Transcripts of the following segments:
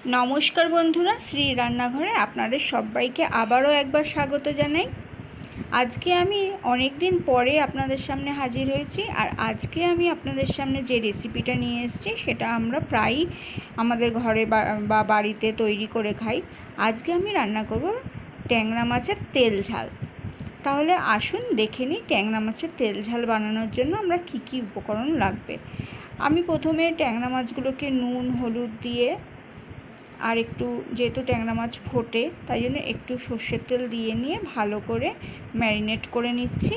নমস্কার বন্ধুরা, শ্রী রান্নাঘরে আপনাদের সবাইকে আবারও একবার স্বাগত জানাই। আজকে আমি অনেক দিন পরে আপনাদের সামনে হাজির হয়েছি। আর আজকে আমি আপনাদের সামনে যে রেসিপিটা নিয়ে এসেছি সেটা আমরা প্রায়ই আমাদের ঘরে বা বাড়িতে তৈরি করে খাই। আজকে আমি রান্না করব ট্যাংরা মাছের তেল ঝাল। তাহলে আসুন দেখে নিই ট্যাংরা মাছের তেল ঝাল বানানোর জন্য আমরা কি কি উপকরণ লাগবে। আমি প্রথমে ট্যাংরা মাছগুলোকে নুন হলুদ দিয়ে আর একটু, যেহেতু ট্যাংরা মাছ ফোটে তাই জন্য একটু সর্ষের তেল দিয়ে নিয়ে ভালো করে ম্যারিনেট করে নিচ্ছি।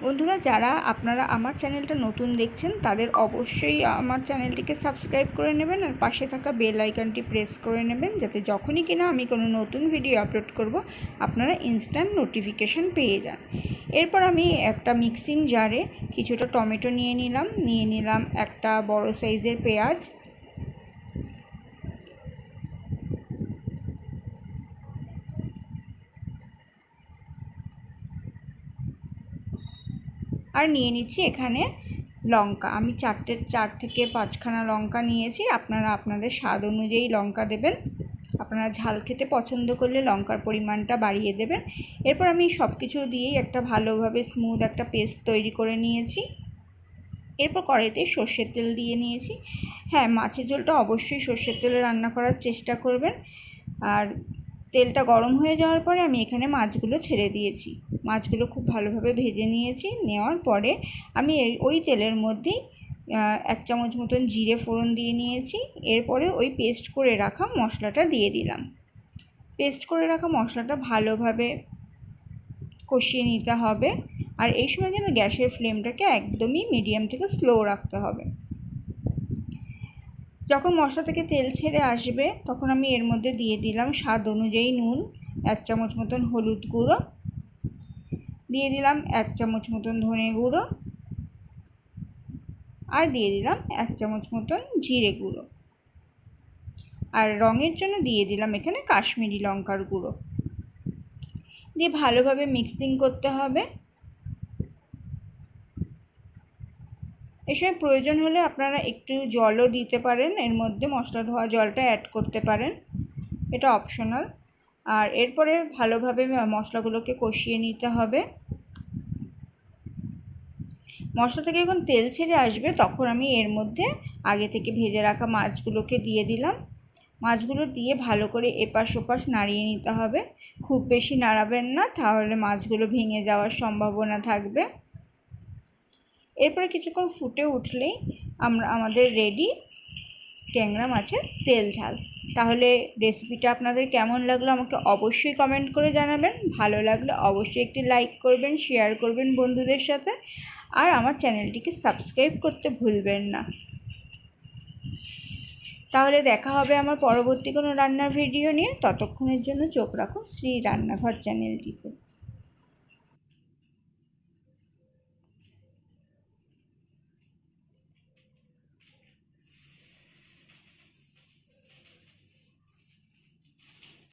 বন্ধুরা, যারা আপনারা আমার চ্যানেলটা নতুন দেখছেন তাদের অবশ্যই আমার চ্যানেলটিকে সাবস্ক্রাইব করে নেবেন আর পাশে থাকা বেল আইকনটি প্রেস করে নেবেন, যাতে যখনই কিনা আমি কোনো নতুন ভিডিও আপলোড করব আপনারা ইনস্ট্যান্ট নোটিফিকেশান পেয়ে যান। এরপর আমি একটা মিক্সিং জারে কিছুটা টমেটো নিয়ে নিলাম একটা বড় সাইজের পেঁয়াজ, আর নিয়ে নিচ্ছি এখানে লঙ্কা। আমি 4 থেকে 5খানা লঙ্কা নিয়েছি। আপনারা আপনাদের স্বাদ অনুযায়ী লঙ্কা দেবেন। আপনারা ঝাল খেতে পছন্দ করলে লঙ্কার পরিমাণটা বাড়িয়ে দেবেন। এরপর আমি সব কিছু দিয়েই একটা ভালোভাবে স্মুথ একটা পেস্ট তৈরি করে নিয়েছি। এরপর কড়াইতে সর্ষের তেল দিয়ে নিয়েছি। হ্যাঁ, মাছের ঝোলটা অবশ্যই সর্ষের তেলে রান্না করার চেষ্টা করবেন। আর তেলটা গরম হয়ে যাওয়ার পরে আমি এখানে মাছগুলো ছেড়ে দিয়েছি। মাছগুলো খুব ভালোভাবে ভেজে নিয়েছি। নেওয়ার পরে আমি ওই তেলের মধ্যেই 1 চামচ মতন জিরে ফোড়ন দিয়ে নিয়েছি। এরপরে ওই পেস্ট করে রাখা মশলাটা দিয়ে দিলাম। পেস্ট করে রাখা মশলাটা ভালোভাবে কষিয়ে নিতে হবে। আর এই সময় কিন্তু গ্যাসের ফ্লেমটাকে একদমই মিডিয়াম থেকে স্লো রাখতে হবে। যখন মশলা থেকে তেল ছেড়ে আসবে তখন আমি এর মধ্যে দিয়ে দিলাম স্বাদ অনুযায়ী নুন, 1 চামচ মতন হলুদ গুঁড়ো দিয়ে দিলাম, 1 চামচ মতন ধনে গুঁড়ো, আর দিয়ে দিলাম 1 চামচ মতন জিরে গুঁড়ো। আর রঙের জন্য দিয়ে দিলাম এখানে কাশ্মীরি লঙ্কার গুঁড়ো দিয়ে ভালোভাবে মিক্সিং করতে হবে। এই সময় প্রয়োজন হলে আপনারা একটু জলও দিতে পারেন, এর মধ্যে মশলা ধোয়া জলটা অ্যাড করতে পারেন, এটা অপশনাল। আর এরপরে ভালোভাবে মশলাগুলোকে কষিয়ে নিতে হবে। মশলা থেকে যখন তেল ছেড়ে আসবে তখন আমি এর মধ্যে আগে থেকে ভেজে রাখা মাছগুলোকে দিয়ে দিলাম। মাছগুলো দিয়ে ভালো করে এপাশ ওপাশ নাড়িয়ে নিতে হবে। খুব বেশি নাড়াবেন না, তাহলে মাছগুলো ভেঙে যাওয়ার সম্ভাবনা থাকবে। এরপরে কিছুক্ষণ ফুটে উঠলেই আমাদের রেডি ট্যাংরা মাছের তেল ঝাল। তাহলে রেসিপিটা আপনাদের কেমন লাগলো আমাকে অবশ্যই কমেন্ট করে জানাবেন। ভালো লাগলে অবশ্যই একটি লাইক করবেন, শেয়ার করবেন বন্ধুদের সাথে, আর আমার চ্যানেলটিকে সাবস্ক্রাইব করতে ভুলবেন না। তাহলে দেখা হবে আমার পরবর্তী কোনো রান্নার ভিডিও নিয়ে। ততক্ষণের জন্য চোখ রাখুন শ্রী রান্নাঘর চ্যানেলটিতে।